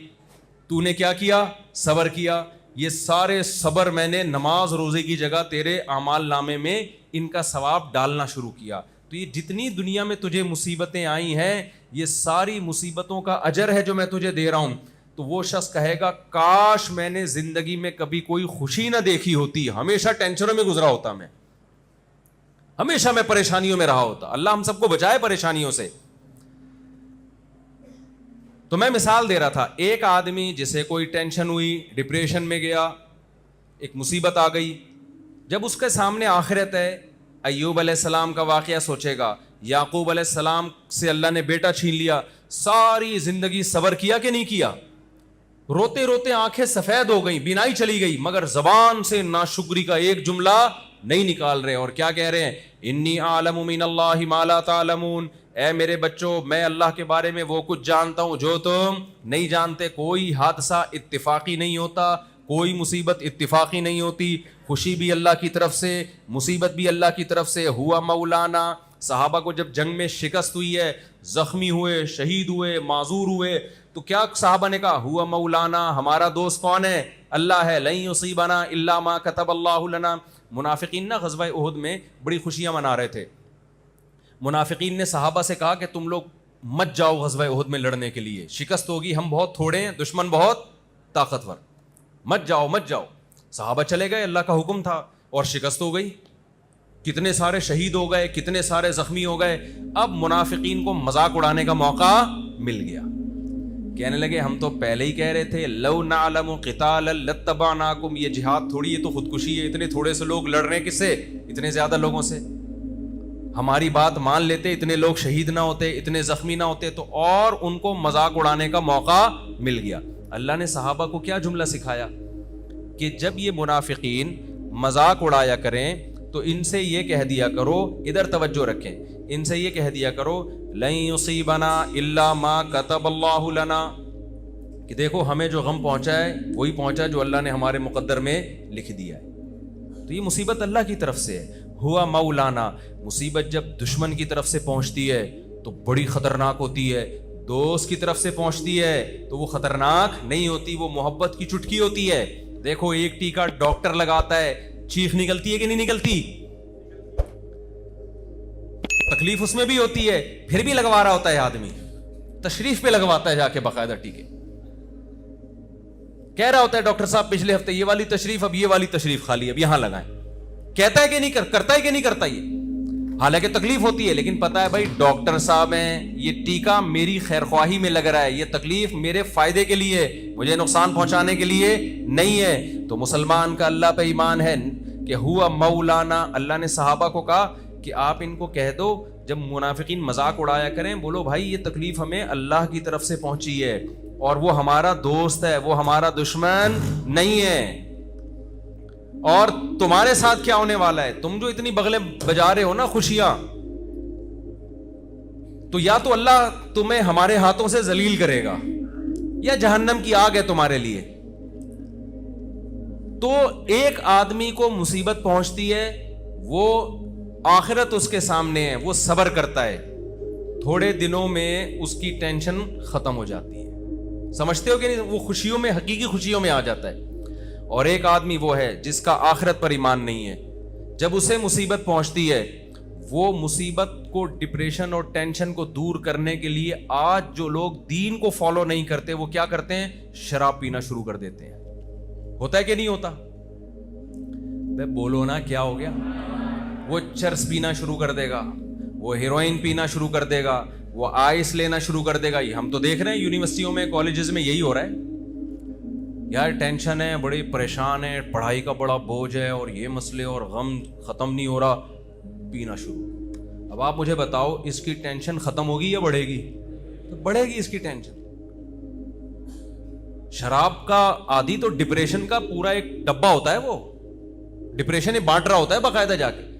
تو نے کیا کیا؟ صبر کیا. یہ سارے صبر میں نے نماز روزے کی جگہ تیرے اعمال نامے میں ان کا ثواب ڈالنا شروع کیا. تو یہ جتنی دنیا میں تجھے مصیبتیں آئی ہیں یہ ساری مصیبتوں کا اجر ہے جو میں تجھے دے رہا ہوں. تو وہ شخص کہے گا کاش میں نے زندگی میں کبھی کوئی خوشی نہ دیکھی ہوتی، ہمیشہ ٹینشنوں میں گزرا ہوتا، میں ہمیشہ میں پریشانیوں میں رہا ہوتا. اللہ ہم سب کو بچائے پریشانیوں سے. تو میں مثال دے رہا تھا، ایک آدمی جسے کوئی ٹینشن ہوئی، ڈپریشن میں گیا، ایک مصیبت آ گئی، جب اس کے سامنے آخرت ہے، ایوب علیہ السلام کا واقعہ سوچے گا، یعقوب علیہ السلام سے اللہ نے بیٹا چھین لیا، ساری زندگی صبر کیا کہ نہیں کیا؟ روتے روتے آنکھیں سفید ہو گئیں، بینائی چلی گئی، مگر زبان سے ناشکری کا ایک جملہ نہیں نکال رہے. اور کیا کہہ رہے ہیں؟ انی اعلم من اللہ ما لا تعلمون، اے میرے بچوں میں اللہ کے بارے میں وہ کچھ جانتا ہوں جو تم نہیں جانتے. کوئی حادثہ اتفاقی نہیں ہوتا، کوئی مصیبت اتفاقی نہیں ہوتی. خوشی بھی اللہ کی طرف سے، مصیبت بھی اللہ کی طرف سے. ہوا مولانا، صحابہ کو جب جنگ میں شکست ہوئی ہے، زخمی ہوئے، شہید ہوئے، معذور ہوئے، تو کیا صحابہ نے کہا؟ ہوا مولانا، ہمارا دوست کون ہے؟ اللہ ہے. لن یصیبنا الا ما کتب اللہ لنا. منافقین نا غزوہ احد میں بڑی خوشیاں منا رہے تھے. منافقین نے صحابہ سے کہا کہ تم لوگ مت جاؤ غزوہ احد میں لڑنے کے لیے، شکست ہوگی، ہم بہت تھوڑے ہیں، دشمن بہت طاقتور، مت جاؤ مت جاؤ. صحابہ چلے گئے، اللہ کا حکم تھا، اور شکست ہو گئی، کتنے سارے شہید ہو گئے، کتنے سارے زخمی ہو گئے. اب منافقین کو مذاق اڑانے کا موقع مل گیا. کہنے لگے ہم تو پہلے ہی کہہ رہے تھے لو نعلم قتالا لاتبعناکم، یہ جہاد تھوڑی ہے تو خودکشی ہے، اتنے تھوڑے سے لوگ لڑ رہے ہیں، کس سے؟ اتنے زیادہ لوگوں سے. ہماری بات مان لیتے، اتنے لوگ شہید نہ ہوتے، اتنے زخمی نہ ہوتے. تو اور ان کو مذاق اڑانے کا موقع مل گیا. اللہ نے صحابہ کو کیا جملہ سکھایا کہ جب یہ منافقین مذاق اڑایا کریں تو ان سے یہ کہہ دیا کرو، ادھر توجہ رکھیں، ان سے یہ کہہ دیا کرو لن یصیبنا الا ما کتب اللہ لنا، کہ دیکھو ہمیں جو غم پہنچا ہے وہی پہنچا جو اللہ نے ہمارے مقدر میں لکھ دیا ہے. تو یہ مصیبت اللہ کی طرف سے ہے. ہوا مولانا. مصیبت جب دشمن کی طرف سے پہنچتی ہے تو بڑی خطرناک ہوتی ہے. دوست کی طرف سے پہنچتی ہے تو وہ خطرناک نہیں ہوتی, وہ محبت کی چٹکی ہوتی ہے. دیکھو ایک ٹیکا ڈاکٹر لگاتا ہے, چیخ نکلتی ہے کہ نہیں نکلتی؟ تکلیف اس میں بھی ہوتی ہے, پھر بھی لگوا رہا ہوتا ہے آدمی, تشریف پہ لگواتا ہے جا کے باقاعدہ ٹیکے. کہہ رہا ہوتا ہے ڈاکٹر صاحب پچھلے ہفتے یہ والی تشریف, اب یہ والی تشریف خالی, اب یہاں لگائیں. کہتا ہے کہ نہیں کرتا ہے کہ نہیں کرتا یہ, حالانکہ تکلیف ہوتی ہے, لیکن پتا ہے بھائی ڈاکٹر صاحب ہیں, یہ ٹیکا میری خیر خواہی میں لگ رہا ہے, یہ تکلیف میرے فائدے کے لیے, مجھے نقصان پہنچانے کے لیے نہیں ہے. تو مسلمان کا اللہ پہ ایمان ہے کہ ہوا مولانا. اللہ نے صحابہ کو کہا کہ آپ ان کو کہہ دو جب منافقین مذاق اڑایا کریں, بولو بھائی یہ تکلیف ہمیں اللہ کی طرف سے پہنچی ہے اور وہ ہمارا دوست ہے, وہ ہمارا دشمن نہیں ہے. اور تمہارے ساتھ کیا ہونے والا ہے, تم جو اتنی بغلیں بجا رہے ہو نا خوشیاں, تو یا تو اللہ تمہیں ہمارے ہاتھوں سے ذلیل کرے گا یا جہنم کی آگ ہے تمہارے لیے. تو ایک آدمی کو مصیبت پہنچتی ہے, وہ آخرت اس کے سامنے ہے, وہ صبر کرتا ہے, تھوڑے دنوں میں اس کی ٹینشن ختم ہو جاتی ہے. سمجھتے ہو کہ نہیں, وہ خوشیوں میں, حقیقی خوشیوں میں آ جاتا ہے. اور ایک آدمی وہ ہے جس کا آخرت پر ایمان نہیں ہے, جب اسے مصیبت پہنچتی ہے, وہ مصیبت کو, ڈپریشن اور ٹینشن کو دور کرنے کے لیے آج جو لوگ دین کو فالو نہیں کرتے وہ کیا کرتے ہیں, شراب پینا شروع کر دیتے ہیں. ہوتا ہے کہ نہیں ہوتا؟ بے بولو نا کیا ہو گیا. وہ چرس پینا شروع کر دے گا, وہ ہیروئن پینا شروع کر دے گا, وہ آئس لینا شروع کر دے گا. یہ ہم تو دیکھ رہے ہیں یونیورسٹیوں میں, کالجز میں یہی ہو رہا ہے. یار ٹینشن ہے, بڑی پریشان ہے, پڑھائی کا بڑا بوجھ ہے اور یہ مسئلے اور غم ختم نہیں ہو رہا, پینا شروع. اب آپ مجھے بتاؤ اس کی ٹینشن ختم ہوگی یا بڑھے گی؟ تو بڑھے گی اس کی ٹینشن. شراب کا عادی تو ڈپریشن کا پورا ایک ڈبہ ہوتا ہے, وہ ڈپریشن بانٹ رہا ہوتا ہے باقاعدہ جا کے.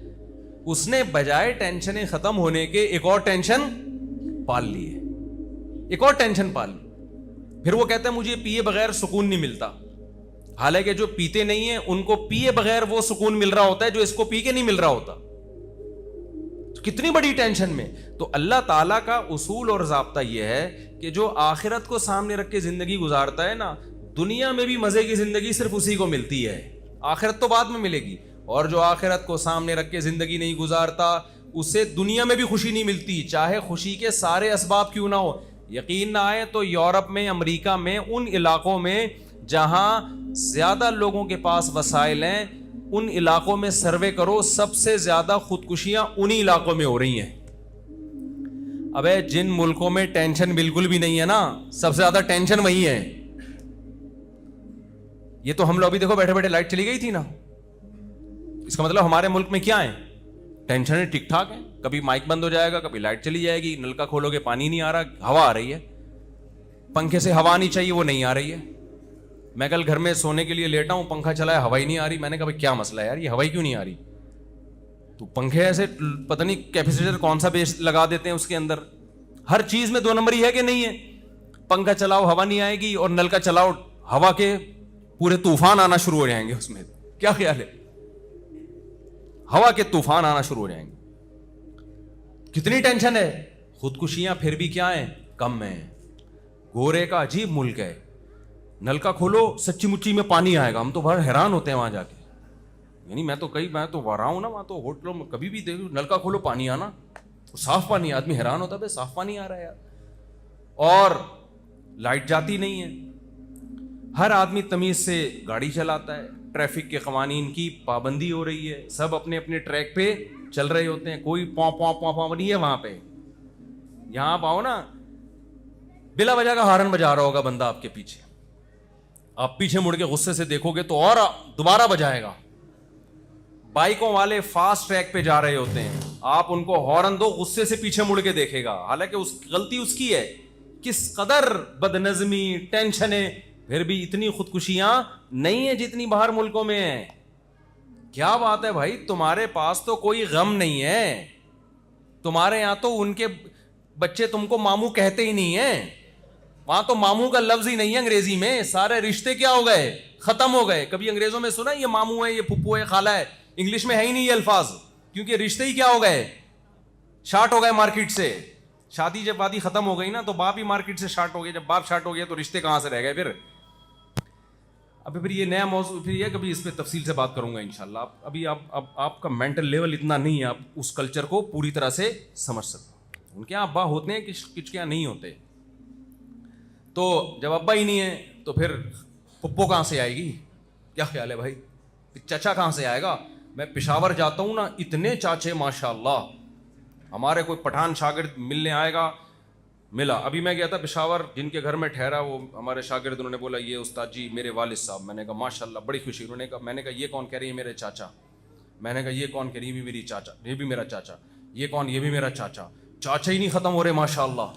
اس نے بجائے ٹینشنیں ختم ہونے کے ایک اور ٹینشن پال لی ہے, ایک اور ٹینشن پال لی. پھر وہ کہتا ہے مجھے پیے بغیر سکون نہیں ملتا, حالانکہ جو پیتے نہیں ہیں ان کو پیے بغیر وہ سکون مل رہا ہوتا ہے جو اس کو پی کے نہیں مل رہا ہوتا. کتنی بڑی ٹینشن میں. تو اللہ تعالیٰ کا اصول اور ضابطہ یہ ہے کہ جو آخرت کو سامنے رکھ کے زندگی گزارتا ہے نا, دنیا میں بھی مزے کی زندگی صرف اسی کو ملتی ہے, آخرت تو بعد میں ملے گی. اور جو آخرت کو سامنے رکھ کے زندگی نہیں گزارتا اسے دنیا میں بھی خوشی نہیں ملتی, چاہے خوشی کے سارے اسباب کیوں نہ ہو. یقین نہ آئے تو یورپ میں, امریکہ میں, ان علاقوں میں جہاں زیادہ لوگوں کے پاس وسائل ہیں, ان علاقوں میں سروے کرو, سب سے زیادہ خودکشیاں انہی علاقوں میں ہو رہی ہیں. ابے جن ملکوں میں ٹینشن بالکل بھی نہیں ہے نا, سب سے زیادہ ٹینشن وہی ہے. یہ تو ہم لوگ ابھی دیکھو بیٹھے بیٹھے لائٹ چلی گئی تھی نا, اس کا مطلب ہمارے ملک میں کیا ہے, ٹینشن ٹھیک ٹھاک ہے. کبھی مائک بند ہو جائے گا, کبھی لائٹ چلی جائے گی, نلکا کھولو گے پانی نہیں آ رہا, ہوا آ رہی ہے, پنکھے سے ہوا نہیں چاہیے وہ نہیں آ رہی ہے. میں کل گھر میں سونے کے لیے لیٹا ہوں, پنکھا چلا ہے, ہوا ہی نہیں آ رہی. میں نے کہا کیا مسئلہ ہے یار, یہ ہوا ہی کیوں نہیں آ رہی؟ تو پنکھے ایسے پتہ نہیں کیپیسیٹر کون سا بیس لگا دیتے ہیں اس کے اندر. ہر چیز میں 2 نمبر ہی ہے کہ نہیں ہے. پنکھا چلاؤ ہوا نہیں آئے گی, اور نلکا چلاؤ ہوا کے پورے طوفان آنا شروع ہو جائیں گے اس میں. کیا خیال ہے؟ ہوا کے طوفان آنا شروع ہو جائیں گے. کتنی ٹینشن ہے. خودکشیاں پھر بھی کیا ہیں, کم ہیں. گورے کا عجیب ملک ہے, نلکا کھولو سچی مچی میں پانی آئے گا. ہم تو بڑا حیران ہوتے ہیں وہاں جا کے, یعنی میں تو رہا ہوں نا وہاں, تو ہوٹلوں میں کبھی بھی دیکھو نلکا کھولو پانی آنا, صاف پانی. آدمی حیران ہوتا ہے صاف پانی آ رہا ہے یار. اور لائٹ جاتی نہیں ہے. ہر آدمی تمیز سے گاڑی چلاتا ہے, ٹریفک کے قوانین کی پابندی ہو رہی ہے, سب اپنے اپنے ٹریک پہ چل رہے ہوتے ہیں, کوئی پاں پاں پاں پاں نہیں ہے وہاں پہ. یہاں آپ آؤ نا, بلا وجہ کا ہارن بجا رہا ہوگا بندہ آپ کے پیچھے, آپ پیچھے مڑ کے غصے سے دیکھو گے تو اور دوبارہ بجائے گا. بائکوں والے فاسٹ ٹریک پہ جا رہے ہوتے ہیں, آپ ان کو ہارن دو, غصے سے پیچھے مڑ کے دیکھے گا, حالانکہ غلطی اس کی ہے. کس قدر بدنظمی, ٹینشنیں, پھر بھی اتنی خودکشیاں نہیں ہیں جتنی باہر ملکوں میں ہیں. کیا بات ہے بھائی, تمہارے پاس تو کوئی غم نہیں ہے. تمہارے یہاں تو ان کے بچے تم کو ماموں کہتے ہی نہیں ہیں. وہاں تو ماموں کا لفظ ہی نہیں ہے انگریزی میں, سارے رشتے کیا ہو گئے, ختم ہو گئے. کبھی انگریزوں میں سنا یہ ماموں ہے, یہ پھپھو ہے, خالہ ہے, انگلش میں ہے ہی نہیں یہ الفاظ, کیونکہ رشتے ہی کیا ہو گئے, شارٹ ہو گئے مارکیٹ سے. شادی جب وادی ختم ہو گئی نا تو باپ ہی مارکیٹ سے شارٹ ہو گیا, جب باپ شارٹ ہو گیا تو رشتے کہاں سے رہ گئے پھر. ابھی پھر یہ نیا موضوع, پھر یہ کبھی اس پہ تفصیل سے بات کروں گا انشاءاللہ. ابھی آپ کا مینٹل لیول اتنا نہیں ہے, آپ اس کلچر کو پوری طرح سے سمجھ سکتے. ان کے یہاں ابا ہوتے ہیں, کچھ کے یہاں نہیں ہوتے. تو جب ابا ہی نہیں ہے تو پھر پپو کہاں سے آئے گی, کیا خیال ہے بھائی, چچا کہاں سے آئے گا. میں پشاور جاتا ہوں نا, اتنے چاچے ماشاء اللہ. ہمارے کوئی پٹھان شاگرد ملنے آئے گا, ملا. ابھی میں گیا تھا پشاور, جن کے گھر میں ٹھہرا وہ ہمارے شاگرد, انہوں نے بولا یہ استاد جی میرے والد صاحب. میں نے کہا ماشاء اللہ, بڑی خوشی. انہوں نے کہا, میں نے کہا یہ کون, کہہ رہی ہے میرے چاچا. میں نے کہا یہ کون, کہہ رہی ہے میری چاچا, یہ بھی میرا چاچا. یہ کون, یہ بھی میرا چاچا. چاچا ہی نہیں ختم ہو رہے ماشاء اللہ,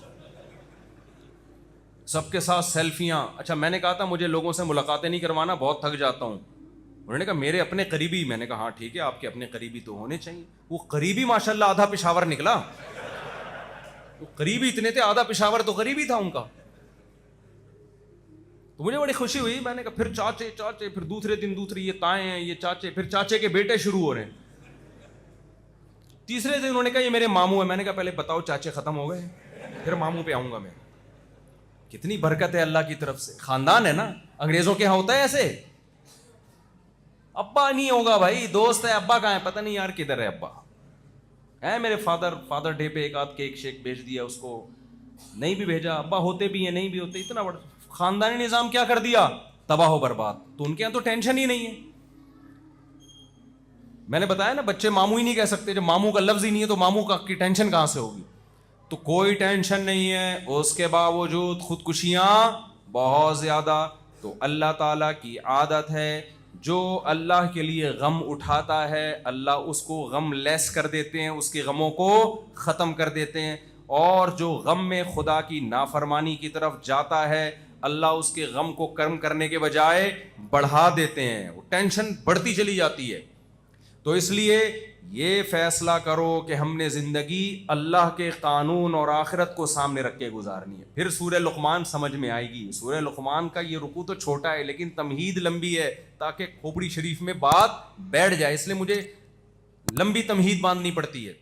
سب کے ساتھ سیلفیاں. اچھا میں نے کہا تھا مجھے لوگوں سے ملاقاتیں نہیں کروانا, بہت تھک جاتا ہوں. انہوں نے کہا میرے اپنے قریبی. میں نے کہا ہاں ٹھیک ہے, آپ کے اپنے قریبی تو ہونے چاہیے. وہ قریبی ماشاء اللہ آدھا پشاور نکلا. وہ قریبی اتنے تھے, آدھا پشاور تو قریبی تھا ان کا. تو مجھے بڑی خوشی ہوئی. میں نے کہا پھر چاچے چاچے, پھر دوسرے دن دوسری, یہ تائیں ہیں, یہ چاچے, پھر چاچے کے بیٹے شروع ہو رہے ہیں. تیسرے دن انہوں نے کہا یہ میرے ماموں ہیں. میں نے کہا پہلے بتاؤ چاچے ختم ہو گئے, پھر ماموں پہ آؤں گا میں. کتنی برکت ہے اللہ کی طرف سے, خاندان ہے نا. انگریزوں کے یہاں ہوتا ہے ایسے, ابا نہیں ہوگا بھائی, دوست ہے, ابا کہاں ہے پتہ نہیں یار, کدھر ہے ابا. ہے میرے فادر ڈے پہ ایک آدھ کیک شیک بھیج دیا اس کو, نہیں بھی بھیجا. ابا ہوتے بھی ہیں, نہیں بھی ہوتے. اتنا بڑا خاندانی نظام کیا کر دیا, تباہ و برباد. تو ان کے یہاں تو ٹینشن ہی نہیں ہے. میں نے بتایا نا, بچے ماموں ہی نہیں کہہ سکتے. جب ماموں کا لفظ ہی نہیں ہے تو ماموں کی ٹینشن کہاں سے ہوگی. تو کوئی ٹینشن نہیں ہے, اس کے باوجود خودکشیاں بہت زیادہ. تو اللہ تعالیٰ کی عادت ہے, جو اللہ کے لیے غم اٹھاتا ہے اللہ اس کو غم لیس کر دیتے ہیں, اس کے غموں کو ختم کر دیتے ہیں. اور جو غم میں خدا کی نافرمانی کی طرف جاتا ہے اللہ اس کے غم کو کم کرنے کے بجائے بڑھا دیتے ہیں, وہ ٹینشن بڑھتی چلی جاتی ہے. تو اس لیے یہ فیصلہ کرو کہ ہم نے زندگی اللہ کے قانون اور آخرت کو سامنے رکھ کے گزارنی ہے. پھر سورہ لقمان سمجھ میں آئے گی. سورہ لقمان کا یہ رکوع تو چھوٹا ہے لیکن تمہید لمبی ہے, تاکہ کھوپڑی شریف میں بات بیٹھ جائے, اس لیے مجھے لمبی تمہید باندھنی پڑتی ہے.